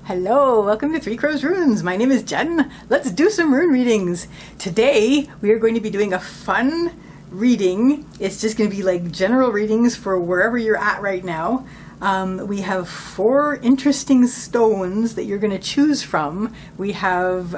Hello, welcome to Three Crows Runes. My name is Jen. Let's do some rune readings. Today we are going to be doing a fun reading. It's just going to be like general readings for wherever you're at right now. We have 4 interesting stones that you're going to choose from. We have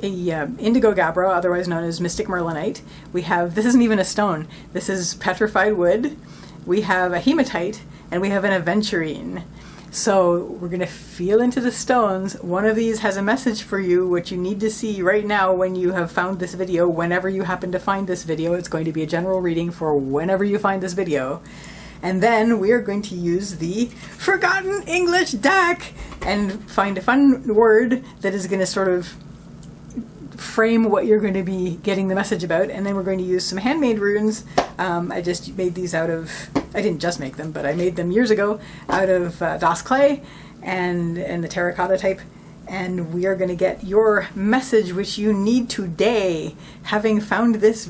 indigo gabbro, otherwise known as mystic merlinite. We have, this isn't even a stone, this is petrified wood. We have a hematite, and we have an aventurine. So we're going to feel into the stones. One of these has a message for you, which you need to see right now when you have found this video. Whenever you happen to find this video, it's going to be a general reading for whenever you find this video. And then we are going to use the Forgotten English deck and find a fun word that is going to sort of frame what you're going to be getting the message about. And then we're going to use some handmade runes. I just made these out of, I didn't just make them, but I made them years ago out of DOS clay and the terra-cotta type. And we are going to get your message, which you need today, having found this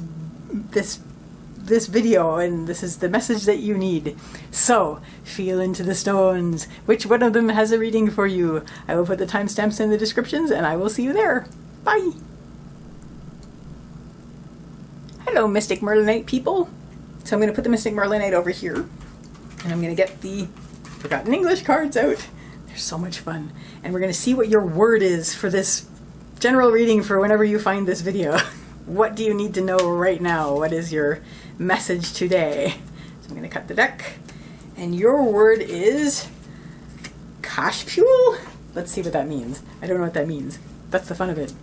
video, and this is the message that you need. So feel into the stones. Which one of them has a reading for you? I will put the timestamps in the descriptions, and I will see you there. Bye. Hello, Mystic Merlinite people. So I'm going to put the Mystic Merlinite over here, and I'm going to get the Forgotten English cards out. They're so much fun. And we're going to see what your word is for this general reading for whenever you find this video. What do you need to know right now? What is your message today? So I'm going to cut the deck. And your word is Kashpule? Let's see what that means. I don't know what that means. That's the fun of it.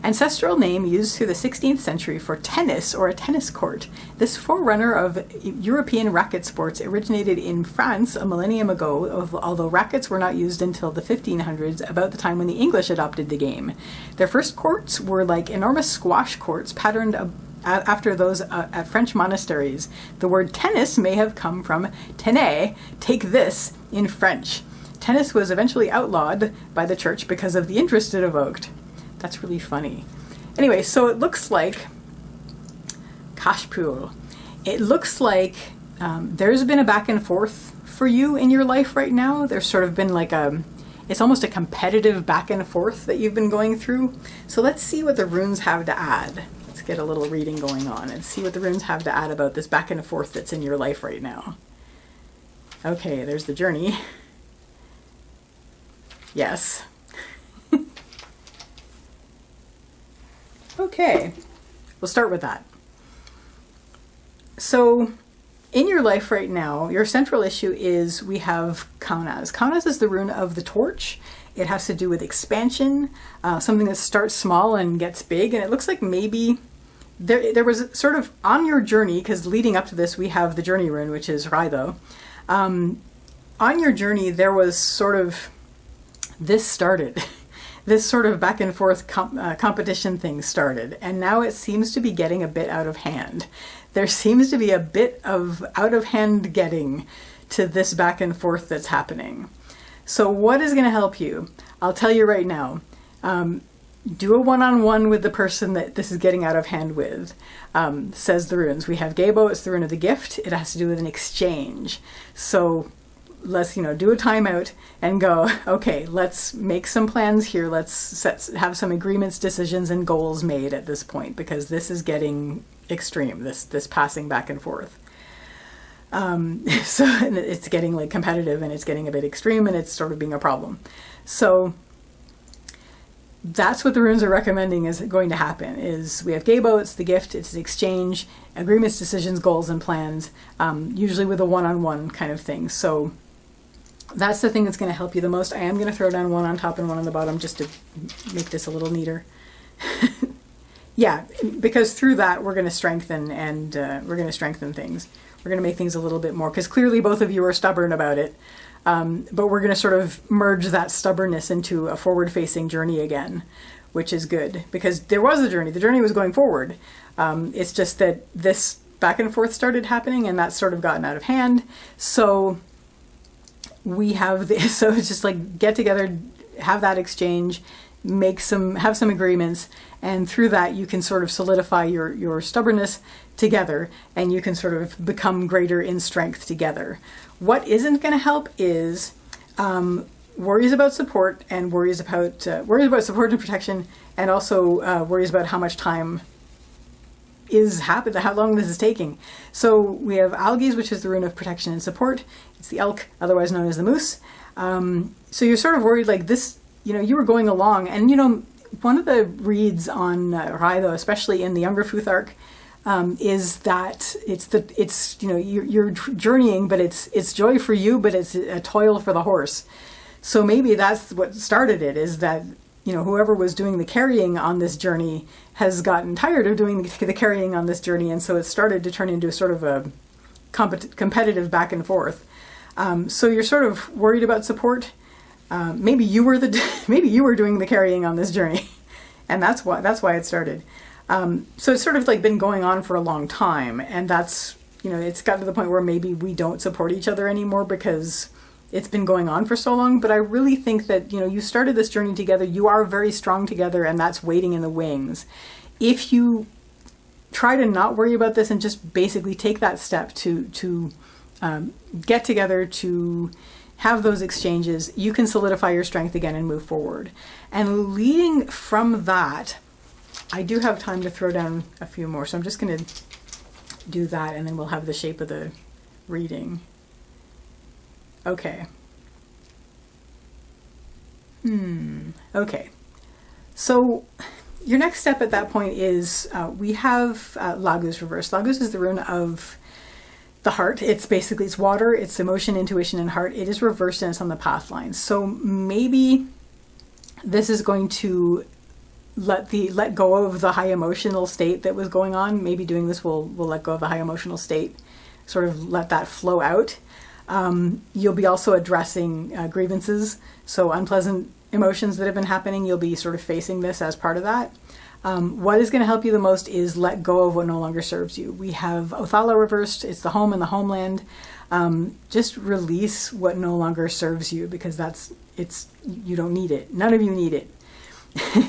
Ancestral name used through the 16th century for tennis or a tennis court. This forerunner of European racket sports originated in France a millennium ago, although rackets were not used until the 1500s, about the time when the English adopted the game. Their first courts were like enormous squash courts patterned after those at French monasteries. The word tennis may have come from tenez, take this, in French. Tennis was eventually outlawed by the church because of the interest it evoked. That's really funny. Anyway, so it looks like Kashpule. It looks like there's been a back and forth for you in your life right now. There's sort of been like it's almost a competitive back and forth that you've been going through. So let's see what the runes have to add. Let's get a little reading going on and see what the runes have to add about this back and forth that's in your life right now. Okay, there's the journey. Yes. Okay, we'll start with that. So in your life right now, your central issue is we have Kaunas. Kaunas is the rune of the torch. It has to do with expansion, something that starts small and gets big. And it looks like maybe there was sort of on your journey, because leading up to this, we have the journey rune, which is Raido. On your journey, there was sort of, this started. This sort of back and forth competition thing started, and now it seems to be getting a bit out of hand. There seems to be a bit of out of hand getting to this back and forth that's happening. So what is going to help you? I'll tell you right now. Do a one-on-one with the person that this is getting out of hand with, says the runes. We have Gabo, it's the rune of the gift. It has to do with an exchange. So let's, do a timeout and go, okay, let's make some plans here. Let's have some agreements, decisions, and goals made at this point, because this is getting extreme, this passing back and forth. So it's getting like competitive, and it's getting a bit extreme, and it's sort of being a problem. So that's what the runes are recommending is going to happen, is we have Gabo, it's the gift, it's the exchange, agreements, decisions, goals, and plans, usually with a one-on-one kind of thing. So that's the thing that's going to help you the most. I am going to throw down one on top and one on the bottom just to make this a little neater. Yeah, because through that we're going to strengthen, and we're going to strengthen things. We're going to make things a little bit more, because clearly both of you are stubborn about it. But we're going to sort of merge that stubbornness into a forward-facing journey again, which is good, because there was a journey. The journey was going forward. It's just that this back and forth started happening, and that's sort of gotten out of hand. So we have this, so it's just like get together, have that exchange, have some agreements, and through that you can sort of solidify your stubbornness together, and you can sort of become greater in strength together. What isn't going to help is worries about support and worries about support and protection, and also worries about how much time is happening, how long this is taking. So we have algae, which is the rune of protection and support. It's the elk, otherwise known as the moose. So you're sort of worried like this, you were going along, and one of the reads on Raido, especially in the Younger Futhark, is that you're journeying, but it's joy for you, but it's a toil for the horse. So maybe that's what started it, is that whoever was doing the carrying on this journey has gotten tired of doing the carrying on this journey, and so it started to turn into sort of a competitive back and forth. So you're sort of worried about support. Maybe you were doing the carrying on this journey, and that's why it started. So it's sort of like been going on for a long time, and that's it's got to the point where maybe we don't support each other anymore because it's been going on for so long. But I really think that you started this journey together. You are very strong together, and that's waiting in the wings. If you try to not worry about this and just basically take that step to get together, to have those exchanges, you can solidify your strength again and move forward. And leading from that, I do have time to throw down a few more, so I'm just going to do that, and then we'll have the shape of the reading. Okay. Okay. So your next step at that point is we have Lagus reversed. Lagus is the rune of the heart. It's water, it's emotion, intuition, and heart. It is reversed and it's on the path line. So maybe this is going to let go of the high emotional state that was going on. Maybe doing this will let go of the high emotional state, sort of let that flow out. You'll be also addressing grievances, so unpleasant emotions that have been happening. You'll be sort of facing this as part of that. What is going to help you the most is let go of what no longer serves you. We have Othala reversed. It's the home and the homeland. Just release what no longer serves you, because you don't need it. None of you need it.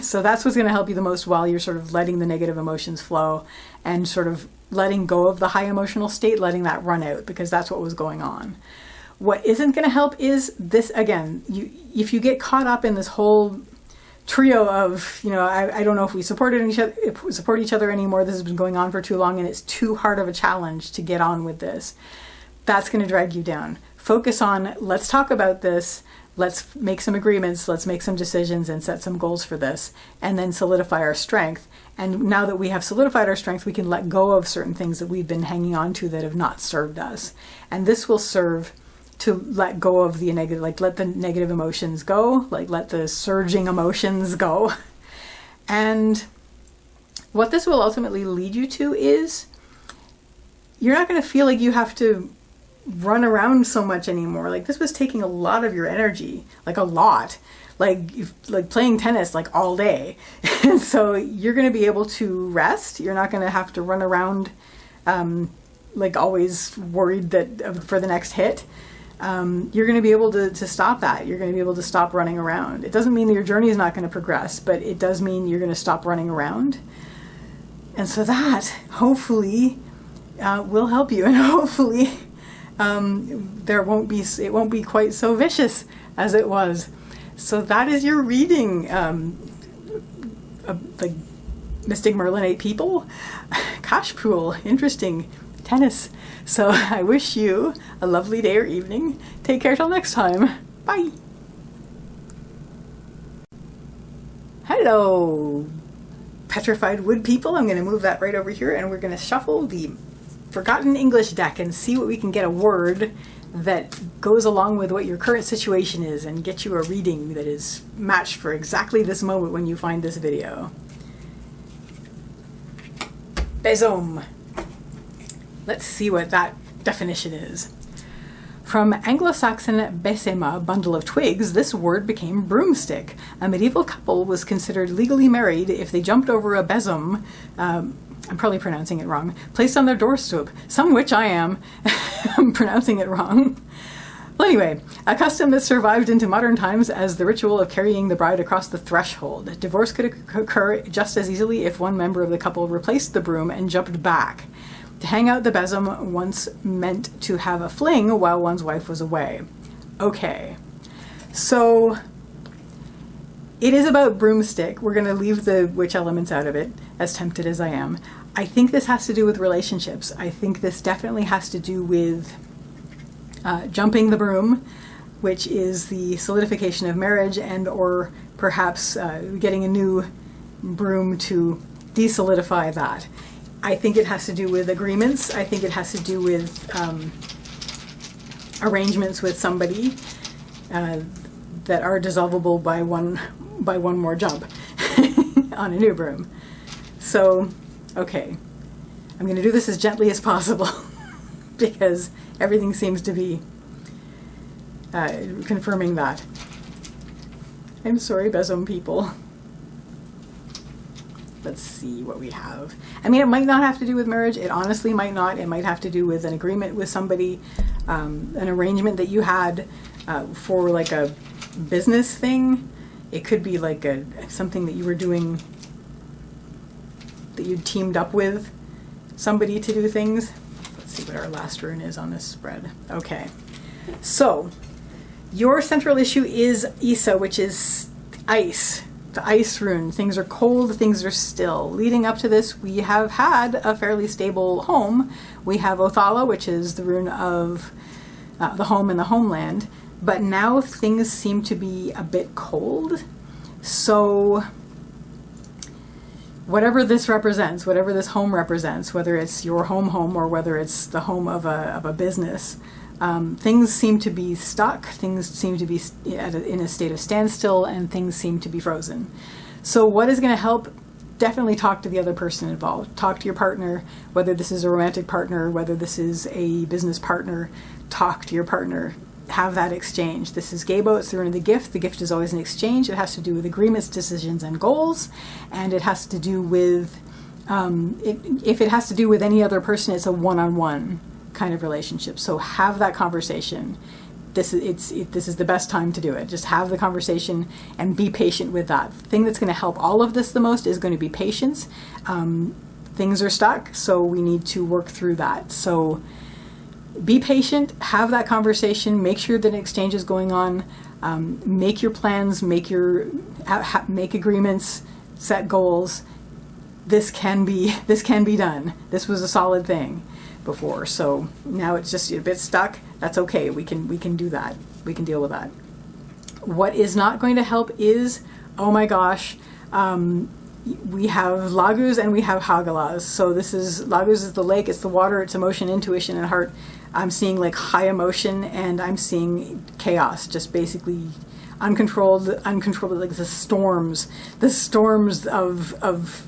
So that's what's going to help you the most while you're sort of letting the negative emotions flow and sort of letting go of the high emotional state, letting that run out, because that's what was going on. What isn't going to help is this, again, if you get caught up in this whole trio of, I don't know if we support each other anymore, this has been going on for too long and it's too hard of a challenge to get on with this, that's going to drag you down. Focus on, let's talk about this, let's make some agreements, let's make some decisions and set some goals for this, and then solidify our strength. And now that we have solidified our strength, we can let go of certain things that we've been hanging on to that have not served us. And this will serve to let go of the negative, like let the negative emotions go, like let the surging emotions go. And what this will ultimately lead you to is you're not going to feel like you have to run around so much anymore. Like this was taking a lot of your energy, like a lot, like playing tennis like all day. And so you're going to be able to rest. You're not going to have to run around like always worried that for the next hit. You're going to be able to stop that. You're going to be able to stop running around. It doesn't mean that your journey is not going to progress, but it does mean you're going to stop running around. And so that hopefully will help you, and hopefully it won't be quite so vicious as it was. So that is your reading, like Mystic Merlinite people. Gosh, cool, interesting. Tennis. So I wish you a lovely day or evening. Take care till next time. Bye. Hello, Petrified Wood people. I'm going to move that right over here, and we're going to shuffle the Forgotten English deck and see what we can get a word that goes along with what your current situation is and get you a reading that is matched for exactly this moment when you find this video. Besom. Let's see what that definition is. From Anglo-Saxon besema, bundle of twigs, this word became broomstick. A medieval couple was considered legally married if they jumped over a besom, I'm probably pronouncing it wrong, placed on their doorstep, some which I am. I'm pronouncing it wrong. Well, anyway, a custom that survived into modern times as the ritual of carrying the bride across the threshold. Divorce could occur just as easily if one member of the couple replaced the broom and jumped back. To hang out the besom once meant to have a fling while one's wife was away. Okay, So it is about broomstick. We're going to leave the witch elements out of it, as tempted as I am. I think this has to do with relationships. I think this definitely has to do with jumping the broom, which is the solidification of marriage, and or perhaps getting a new broom to desolidify that. I think it has to do with agreements. I think it has to do with arrangements with somebody that are dissolvable by one more jump on a new broom. So, okay, I'm going to do this as gently as possible because everything seems to be confirming that. I'm sorry, Besom people. Let's see what we have. I mean, it might not have to do with marriage. It honestly might not. It might have to do with an agreement with somebody, an arrangement that you had for like a business thing. It could be like something that you were doing, that you teamed up with somebody to do things. Let's see what our last rune is on this spread. Okay, so your central issue is Isa, which is ice. The ice rune. Things are cold, things are still. Leading up to this, we have had a fairly stable home. We have Othala, which is the rune of the home and the homeland. But now things seem to be a bit cold. So whatever this represents, whatever this home represents, whether it's your home or whether it's the home of a business, things seem to be stuck, things seem to be in a state of standstill, and things seem to be frozen. So what is going to help? Definitely talk to the other person involved. Talk to your partner, whether this is a romantic partner, whether this is a business partner. Talk to your partner. Have that exchange. This is Gabo, it's the rune of the gift. The gift is always an exchange. It has to do with agreements, decisions, and goals. And it has to do with, if it has to do with any other person, it's a one-on-one kind of relationship. So have that conversation. This is the best time to do it. Just have the conversation and be patient with that. The thing that's going to help all of this the most is going to be patience. Things are stuck, so we need to work through that. So be patient, have that conversation, make sure that an exchange is going on, make your plans, make agreements, set goals. This can be done. This was a solid thing before, so now it's just a bit stuck. That's okay. We can do that. We can deal with that. What is not going to help is, oh my gosh, we have Laguz and we have Hagalaz. So this is, Laguz is the lake, it's the water, it's emotion, intuition, and heart. I'm seeing like high emotion, and I'm seeing chaos, just basically uncontrolled, like the storms of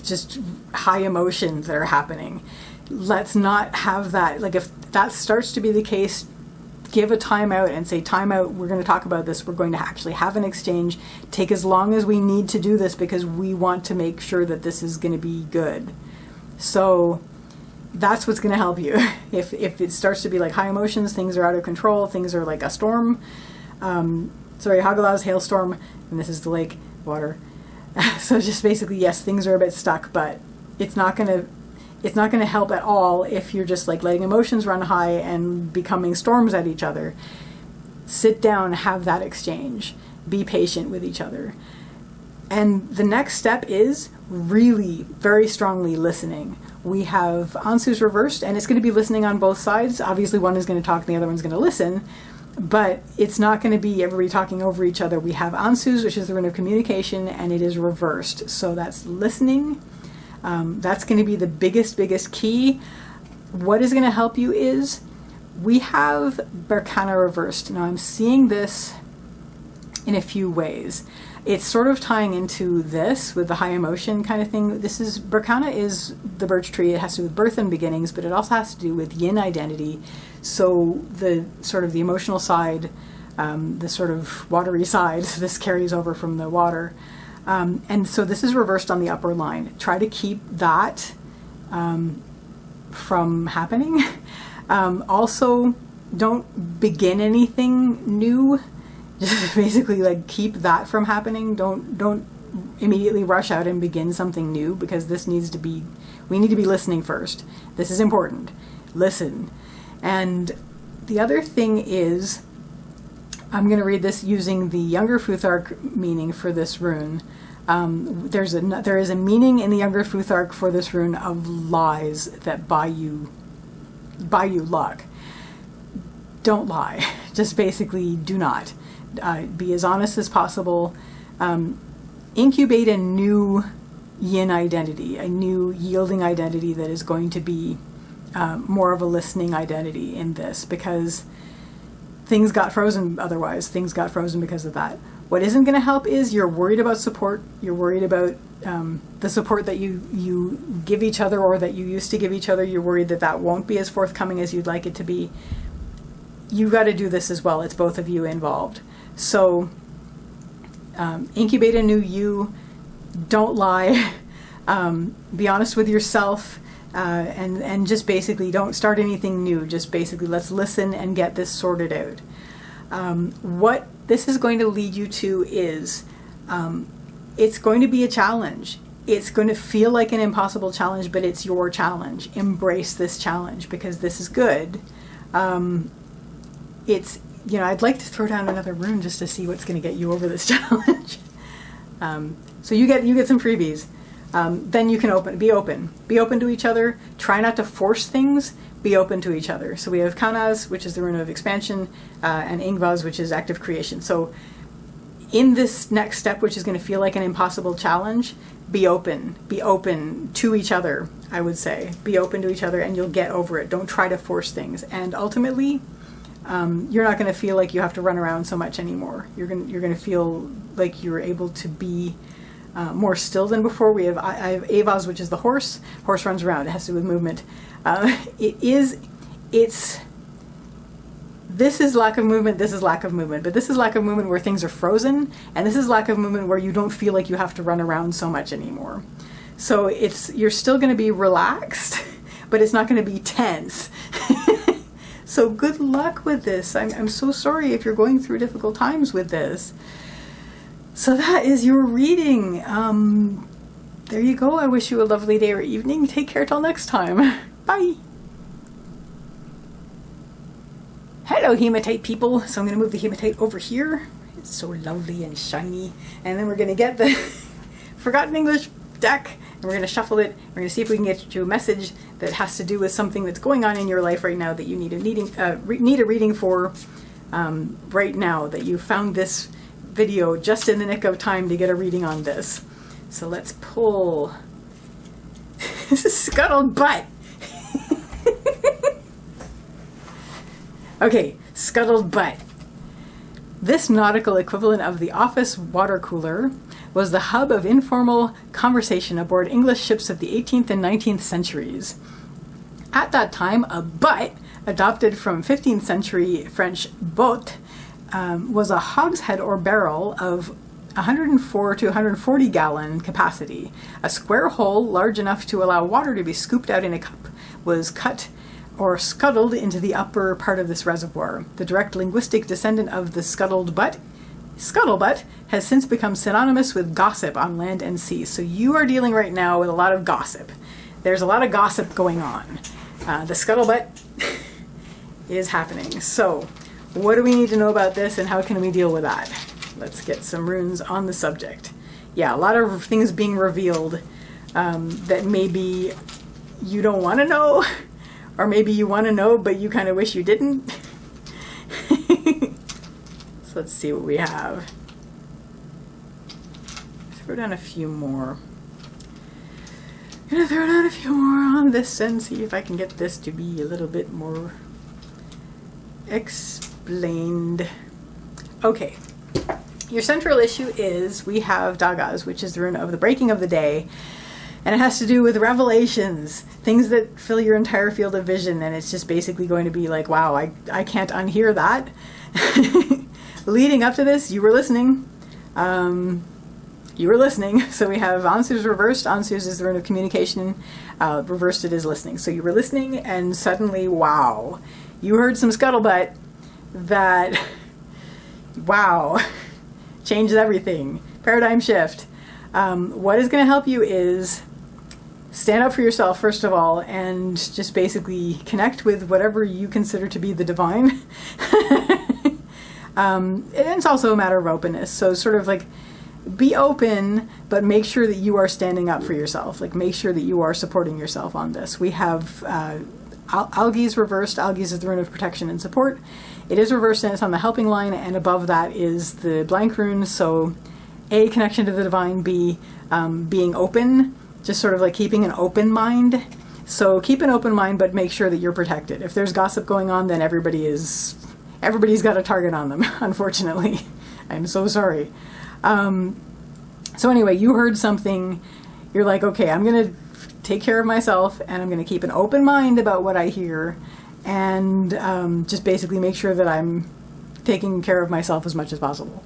just high emotions that are happening. Let's not have that. Like, if that starts to be the case, give a timeout and say, timeout, we're going to talk about this. We're going to actually have an exchange. Take as long as we need to do this because we want to make sure that this is going to be good. So that's what's going to help you. If it starts to be like high emotions, things are out of control, things are like a storm. Hagalaz, hailstorm, and this is the lake, water. So just basically, yes, things are a bit stuck, but it's not going to help at all if you're just like letting emotions run high and becoming storms at each other. Sit down, have that exchange, be patient with each other. And the next step is really very strongly listening. We have Ansu's reversed, and it's going to be listening on both sides. Obviously, one is going to talk and the other one's going to listen, but it's not going to be everybody talking over each other. We have Ansu's, which is the rune of communication, and it is reversed. So that's listening. That's going to be the biggest key. What is going to help you is we have Berkana reversed. Now I'm seeing this in a few ways. It's sort of tying into this with the high emotion kind of thing. Berkana is the birch tree. It has to do with birth and beginnings, but it also has to do with yin identity. So the sort of the emotional side, the sort of watery side, this carries over from the water. And so this is reversed on the upper line. Try to keep that from happening. Also, don't begin anything new. Just basically like keep that from happening. Don't immediately rush out and begin something new, because we need to be listening first. This is important. Listen. And the other thing is, I'm going to read this using the Younger Futhark meaning for this rune. There is a meaning in the Younger Futhark for this rune of lies that buy you luck. Don't lie. Just basically do not. Be as honest as possible. Incubate a new yin identity, a new yielding identity that is going to be more of a listening identity in this, because things got frozen otherwise. Things got frozen because of that. What isn't going to help is you're worried about support. You're worried about the support that you give each other, or that you used to give each other. You're worried that that won't be as forthcoming as you'd like it to be. You got to do this as well. It's both of you involved. So incubate a new you. Don't lie. Be honest with yourself. And just basically don't start anything new. Just basically let's listen and get this sorted out. What this is going to lead you to is it's going to be a challenge. It's going to feel like an impossible challenge, but it's your challenge. Embrace this challenge because this is good. It's, you know, I'd like to throw down another rune just to see what's going to get you over this challenge. So you get some freebies. Then you can be open to each other. Try not to force things. Be open to each other. So we have Kaunaz, which is the rune of expansion, and Ingvaz, which is active creation. So in this next step, which is going to feel like an impossible challenge, be open to each other. I would say be open to each other, and you'll get over it. Don't try to force things, and ultimately, you're not going to feel like you have to run around so much anymore. You're going to feel like you're able to be more still than before. I have Avaz, which is the horse. Horse runs around. It has to do with movement. This is lack of movement. This is lack of movement. But this is lack of movement where things are frozen, and this is lack of movement where you don't feel like you have to run around so much anymore. So you're still going to be relaxed, but it's not going to be tense. So good luck with this. I'm so sorry if you're going through difficult times with this. So that is your reading. There you go. I wish you a lovely day or evening. Take care till next time. Bye. Hello, Hematite people. So I'm going to move the Hematite over here. It's so lovely and shiny. And then we're going to get the Forgotten English deck, and we're going to shuffle it. We're going to see if we can get you a message that has to do with something that's going on in your life right now that you need a reading for right now, that you found this video just in the nick of time to get a reading on this. So let's pull. This is Scuttled Butt. Okay, Scuttled Butt. This nautical equivalent of the office water cooler was the hub of informal conversation aboard English ships of the 18th and 19th centuries. At that time, a butt, adopted from 15th century French botte, was a hogshead or barrel of 104 to 140 gallon capacity. A square hole large enough to allow water to be scooped out in a cup was cut or scuttled into the upper part of this reservoir. The direct linguistic descendant of the scuttled butt, scuttlebutt, has since become synonymous with gossip on land and sea. So you are dealing right now with a lot of gossip. There's a lot of gossip going on. The scuttlebutt is happening. So what do we need to know about this, and how can we deal with that? Let's get some runes on the subject. Yeah, a lot of things being revealed that maybe you don't want to know, or maybe you want to know but you kind of wish you didn't. So let's see what we have. Throw down a few more. I'm gonna throw down a few more on this and see if I can get this to be a little bit more explained. Okay. Your central issue is we have Dagaz, which is the rune of the breaking of the day, and it has to do with revelations, things that fill your entire field of vision, and it's just basically going to be like, wow, I can't unhear that. Leading up to this, you were listening. So we have Ansuz reversed. Ansuz is the rune of communication. Reversed, it is listening. So you were listening, and suddenly, wow, you heard some scuttlebutt that, wow, changes everything. Paradigm shift. What is going to help you is stand up for yourself, first of all, and just basically connect with whatever you consider to be the divine. And it's also a matter of openness. So sort of like, be open, but make sure that you are standing up for yourself. Like, make sure that you are supporting yourself on this. We have Algae's reversed. Algae's is the rune of protection and support. It is reversed and it's on the helping line, and above that is the blank rune. So A, connection to the divine, B, being open, just sort of like keeping an open mind. So keep an open mind, but make sure that you're protected. If there's gossip going on, then everybody's got a target on them, unfortunately. I'm so sorry. So anyway, you heard something, you're like, okay, I'm going to take care of myself, and I'm going to keep an open mind about what I hear, and just basically make sure that I'm taking care of myself as much as possible.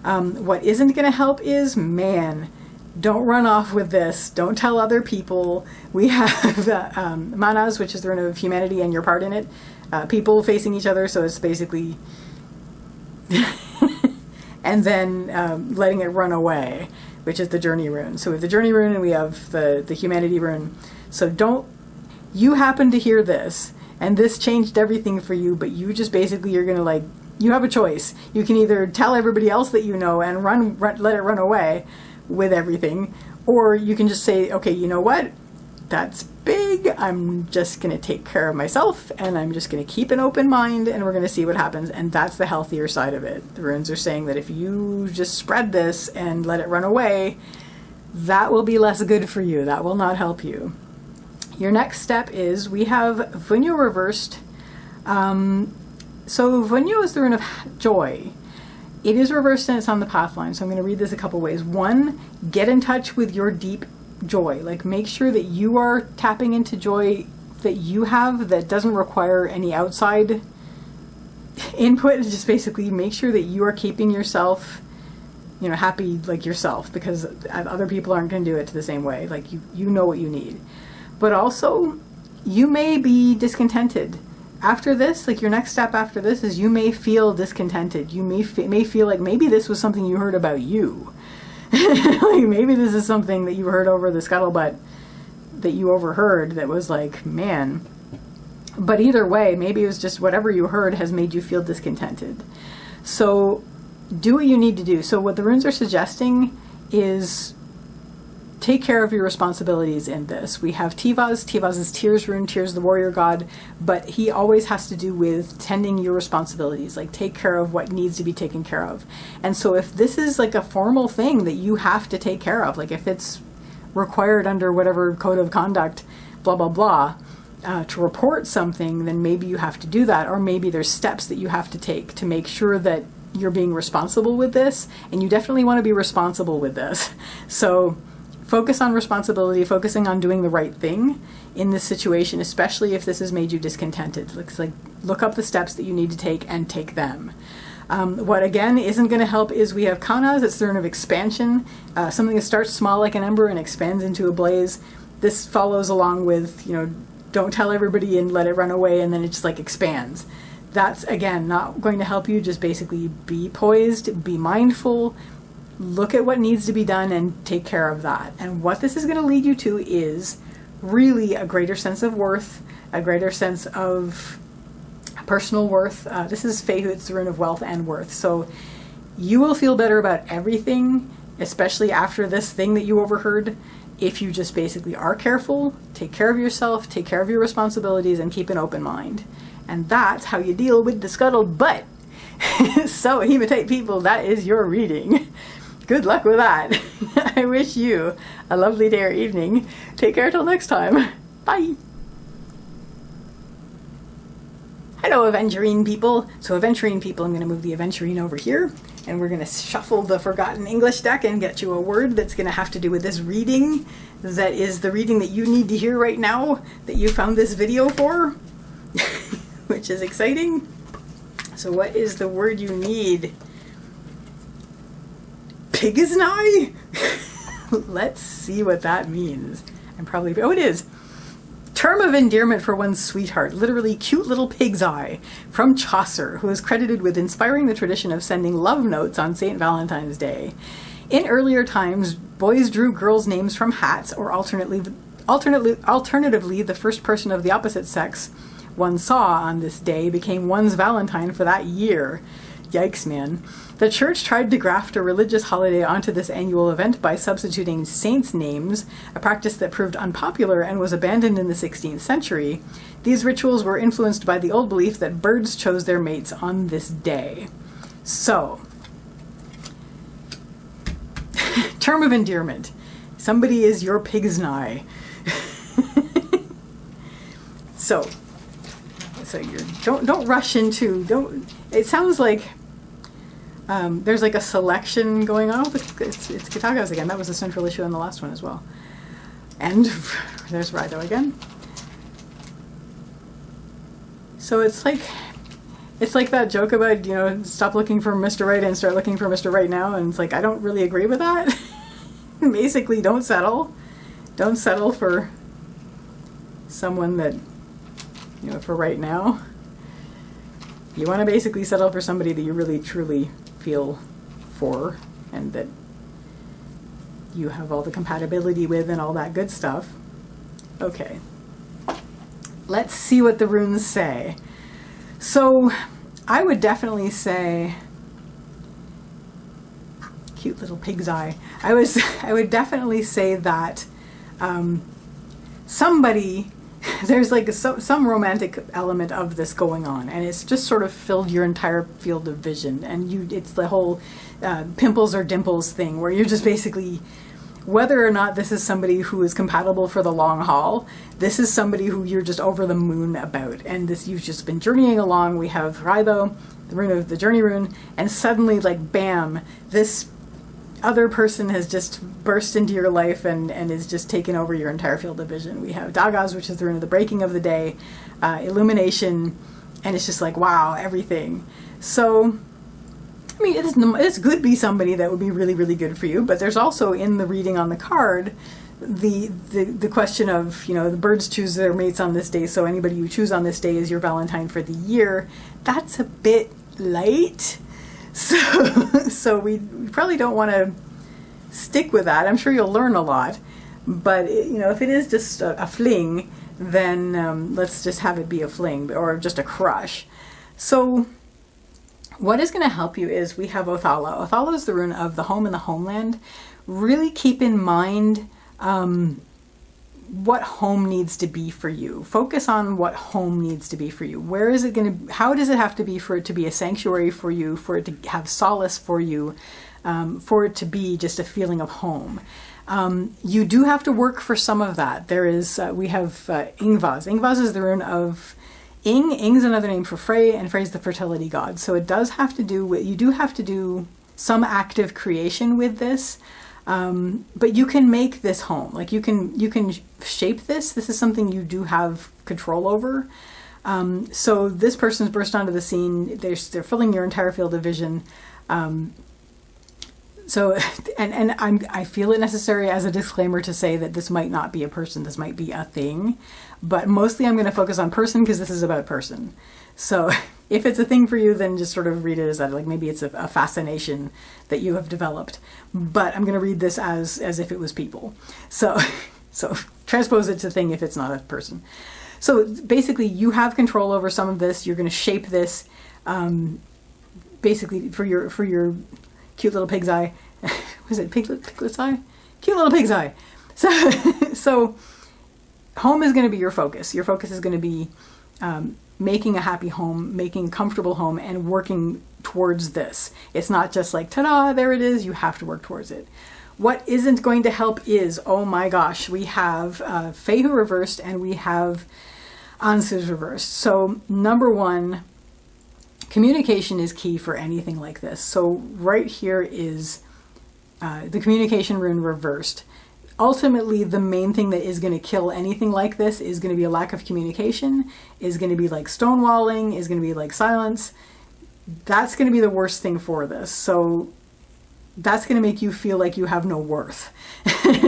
What isn't going to help is, man, don't run off with this. Don't tell other people. We have manas, which is the rune of humanity and your part in it. People facing each other, so it's basically... and then letting it run away, which is the journey rune. So we have the journey rune and we have the humanity rune. So you happen to hear this, and this changed everything for you, but you just basically, you're going to you have a choice. You can either tell everybody else that you know and let it run away with everything, or you can just say, okay, you know what? That's big. I'm just going to take care of myself, and I'm just going to keep an open mind, and we're going to see what happens. And that's the healthier side of it. The runes are saying that if you just spread this and let it run away, that will be less good for you. That will not help you. Your next step is, we have Vunyo reversed. So Vunyo is the rune of joy. It is reversed and it's on the path line. So I'm going to read this a couple ways. One, get in touch with your deep joy. Like, make sure that you are tapping into joy that you have that doesn't require any outside input. Just basically make sure that you are keeping yourself, happy like yourself, because other people aren't going to do it the same way. Like, you know what you need. But also, you may be discontented. After this, like, your next step after this is you may feel discontented. You may feel like maybe this was something you heard about you. Like, maybe this is something that you heard over the scuttlebutt that you overheard that was like, man. But either way, maybe it was just whatever you heard has made you feel discontented. So do what you need to do. So what the runes are suggesting is take care of your responsibilities in this. We have Tivaz. Tivaz is Tears rune. Tears the warrior god, but he always has to do with tending your responsibilities, like take care of what needs to be taken care of. And so if this is like a formal thing that you have to take care of, like if it's required under whatever code of conduct, blah, blah, blah, to report something, then maybe you have to do that, or maybe there's steps that you have to take to make sure that you're being responsible with this, and you definitely want to be responsible with this. So focus on responsibility, focusing on doing the right thing in this situation, especially if this has made you discontented. Look up the steps that you need to take and take them. What again isn't going to help is we have Kaunas. It's the rune of expansion, something that starts small like an ember and expands into a blaze. This follows along with, don't tell everybody and let it run away, and then it just like expands. That's again not going to help you. Just basically be poised, be mindful, look at what needs to be done and take care of that. And what this is going to lead you to is really a greater sense of worth, a greater sense of personal worth. This is Fehut's the rune of wealth and worth. So you will feel better about everything, especially after this thing that you overheard, if you just basically are careful, take care of yourself, take care of your responsibilities, and keep an open mind. And that's how you deal with the scuttlebutt. So, Hematite people, that is your reading. Good luck with that. I wish you a lovely day or evening. Take care till next time. Bye. Hello, Aventurine people. So, Aventurine people, I'm going to move the Aventurine over here, and we're going to shuffle the Forgotten English deck and get you a word that's going to have to do with this reading. That is the reading that you need to hear right now, that you found this video for, which is exciting. So, what is the word you need? Pigsnigh? Let's see what that means. Oh, it is. Term of endearment for one's sweetheart, literally cute little pig's eye, from Chaucer, who is credited with inspiring the tradition of sending love notes on St. Valentine's Day. In earlier times, boys drew girls' names from hats, or alternatively, the first person of the opposite sex one saw on this day became one's Valentine for that year. Yikes, man. The church tried to graft a religious holiday onto this annual event by substituting saints' names, a practice that proved unpopular and was abandoned in the 16th century. These rituals were influenced by the old belief that birds chose their mates on this day. So, term of endearment. Somebody is your pig's nigh. So you don't rush into, it sounds like there's like a selection going on. It's Katagas again. That was a central issue in the last one as well. And there's Rido again. So it's like that joke about, stop looking for Mr. Right and start looking for Mr. Right now. And it's like, I don't really agree with that. Basically, don't settle. Don't settle for someone that, for right now. You want to basically settle for somebody that you really, truly feel for and that you have all the compatibility with and all that good stuff. Okay. Let's see what the runes say. So, I would definitely say, cute little pig's eye. I would definitely say that somebody, there's like some romantic element of this going on, and it's just sort of filled your entire field of vision, and it's the whole pimples or dimples thing, where you're just basically, whether or not this is somebody who is compatible for the long haul, this is somebody who you're just over the moon about, and this, you've just been journeying along. We have Raido, the rune of the journey rune, and suddenly, like, bam, this other person has just burst into your life and is just taken over your entire field of vision. We have Dagas, which is the rune of the breaking of the day, illumination, and it's just like, wow, everything. So, I mean, it's could be somebody that would be really, really good for you, but there's also in the reading on the card the question of, the birds choose their mates on this day, so anybody you choose on this day is your Valentine for the year. That's a bit light. So we probably don't want to stick with that. I'm sure you'll learn a lot, but if it is just a fling, then let's just have it be a fling or just a crush. So what is going to help you is we have Othala. Othala is the rune of the home and the homeland. Really keep in mind what home needs to be for you. Focus on what home needs to be for you. Where is it going to, how does it have to be for it to be a sanctuary for you, for it to have solace for you, for it to be just a feeling of home. You do have to work for some of that. There is, we have Ingvaz. Ingvaz is the rune of Ing. Ing's another name for Frey, and Frey's the fertility god. So it does have to do with, you do have to do some active creation with this. But you can make this home. Like you can shape this. This is something you do have control over. So this person's burst onto the scene. They're filling your entire field of vision. So I feel it necessary as a disclaimer to say that this might not be a person. This might be a thing. But mostly I'm going to focus on person because this is about person. So if it's a thing for you, then just sort of read it as that, like maybe it's a fascination that you have developed. But I'm going to read this as if it was people. So transpose it to thing if it's not a person. So basically you have control over some of this. You're going to shape this basically for your cute little pig's eye. Was it piglet's eye? Cute little pig's eye. So home is going to be your focus. Your focus is going to be making a happy home, making a comfortable home, and working towards this. It's not just like, ta-da, there it is. You have to work towards it. What isn't going to help is, oh my gosh, we have Fehu reversed and we have Ansu's reversed. So number one, communication is key for anything like this. So right here is the communication rune reversed. Ultimately, the main thing that is going to kill anything like this is going to be a lack of communication, is going to be like stonewalling, is going to be like silence. That's going to be the worst thing for this. So that's going to make you feel like you have no worth.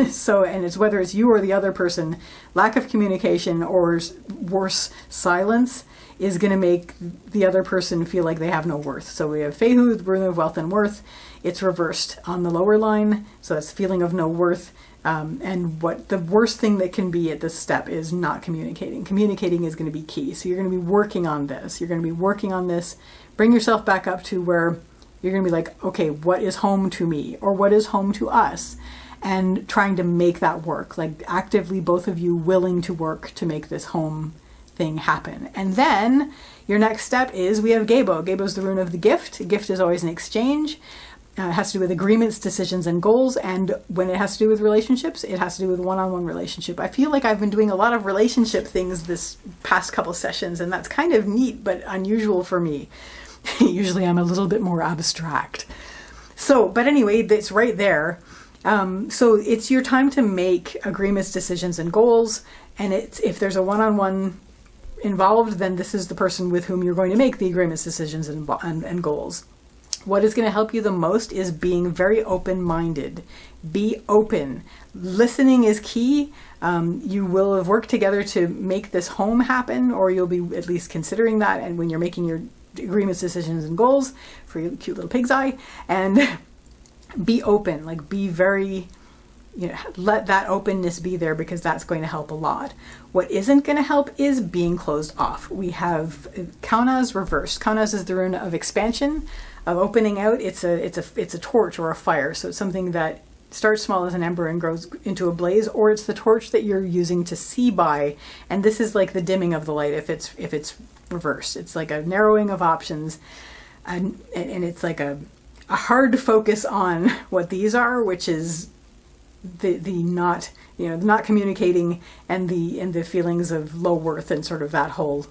So, and it's whether it's you or the other person, lack of communication or worse, silence is going to make the other person feel like they have no worth. So we have Fehu, the rune of wealth and worth. It's reversed on the lower line. So that's feeling of no worth. And what the worst thing that can be at this step is not communicating. Communicating is going to be key. So you're going to be working on this. You're going to be working on this. Bring yourself back up to where you're going to be like, okay, what is home to me? Or what is home to us? And trying to make that work. Like actively, both of you willing to work to make this home thing happen. And then your next step is we have Gebo. Gebo is the rune of the gift. A gift is always an exchange. It has to do with agreements, decisions, and goals. And when it has to do with relationships, it has to do with one-on-one relationship. I feel like I've been doing a lot of relationship things this past couple sessions, and that's kind of neat, but unusual for me. Usually I'm a little bit more abstract. So, but anyway, it's right there. So it's your time to make agreements, decisions, and goals. And if there's a one-on-one involved, then this is the person with whom you're going to make the agreements, decisions, and goals. What is going to help you the most is being very open-minded. Be open. Listening is key. You will have worked together to make this home happen, or you'll be at least considering that. And when you're making your agreements, decisions, and goals for your cute little pig's eye, and be open, like be very, let that openness be there, because that's going to help a lot. What isn't going to help is being closed off. We have Kaunas reversed. Kaunas is the rune of expansion, of opening out. It's a torch or a fire. So it's something that starts small as an ember and grows into a blaze, or it's the torch that you're using to see by. And this is like the dimming of the light if it's reversed. It's like a narrowing of options, and it's like a hard focus on what these are, which is the not not communicating and the feelings of low worth and sort of that whole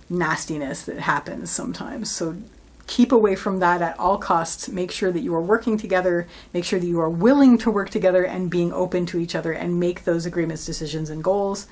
nastiness that happens sometimes. So keep away from that at all costs. Make sure that you are working together. Make sure that you are willing to work together and being open to each other and make those agreements, decisions, and goals.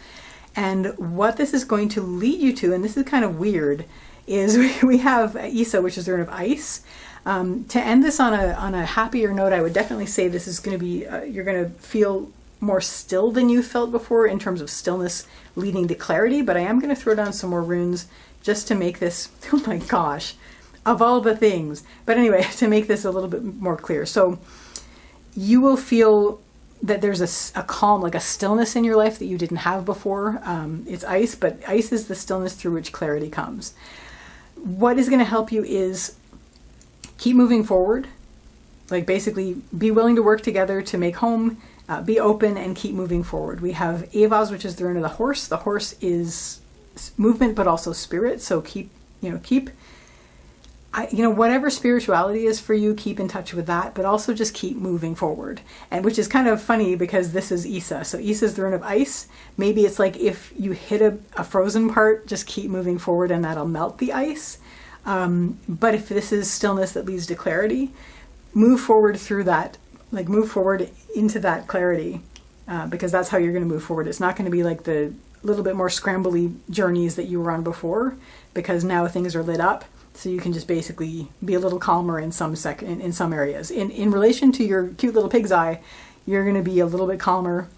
And what this is going to lead you to, and this is kind of weird, is we have Isa, which is the rune of ice. To end this on a happier note, I would definitely say this is going to be, you're going to feel more still than you felt before in terms of stillness leading to clarity. But I am going to throw down some more runes just to make this, oh my gosh, of all the things. But anyway, to make this a little bit more clear. So you will feel that there's a calm, like a stillness in your life that you didn't have before. It's ice, but ice is the stillness through which clarity comes. What is going to help you is keep moving forward. Like basically be willing to work together to make home, be open, and keep moving forward. We have Avaz, which is the rune of the horse. The horse is movement, but also spirit. So keep whatever spirituality is for you, keep in touch with that, but also just keep moving forward. And which is kind of funny because this is Isa. So Isa is the rune of ice. Maybe it's like if you hit a frozen part, just keep moving forward and that'll melt the ice. But if this is stillness that leads to clarity, move forward through that, like move forward into that clarity, because that's how you're going to move forward. It's not going to be like the little bit more scrambly journeys that you were on before, because now things are lit up. So you can just basically be a little calmer in some areas. In relation to your cute little pig's eye, you're going to be a little bit calmer.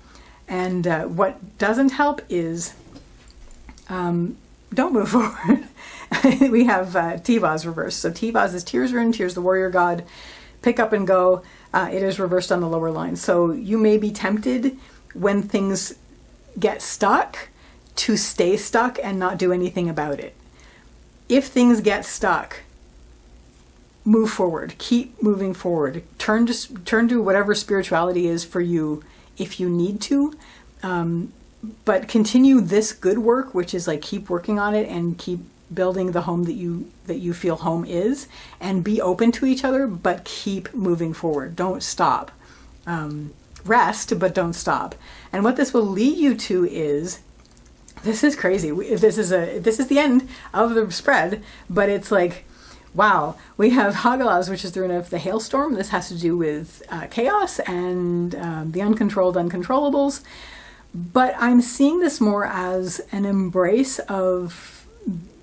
And what doesn't help is don't move forward. We have Tivaz reversed. So Tivaz is Tears rune. Tears the warrior god. Pick up and go. It is reversed on the lower line. So you may be tempted when things get stuck to stay stuck and not do anything about it. If things get stuck, move forward. Keep moving forward. Turn to whatever spirituality is for you if you need to. But continue this good work, which is like keep working on it and keep building the home that you feel home is, and be open to each other, but keep moving forward. Don't stop. Rest, but don't stop. And what this will lead you to is, this is crazy. This is the end of the spread, but it's like, wow. We have Hagalaz, which is the rune of the hailstorm. This has to do with chaos and the uncontrolled uncontrollables. But I'm seeing this more as an embrace of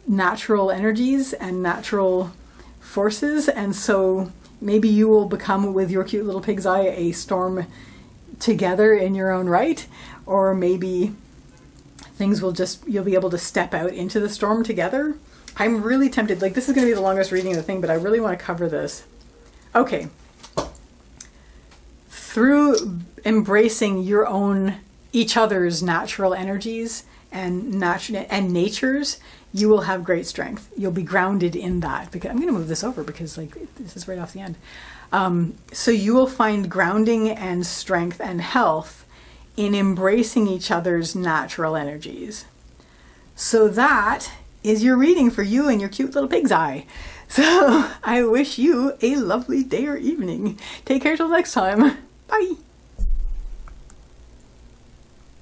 natural energies and natural forces. And so Maybe you will become, with your cute little pig's eye, a storm together in your own right, or maybe things will just, you'll be able to step out into the storm together. I'm really tempted, like this is going to be the longest reading of the thing, but I really want to cover this. Okay. Through embracing your own, each other's natural energies and natures, you will have great strength. You'll be grounded in that. Because I'm going to move this over because like this is right off the end. So you will find grounding and strength and health in embracing each other's natural energies. So that is your reading for you and your cute little pig's eye. So I wish you a lovely day or evening. Take care till next time. Bye.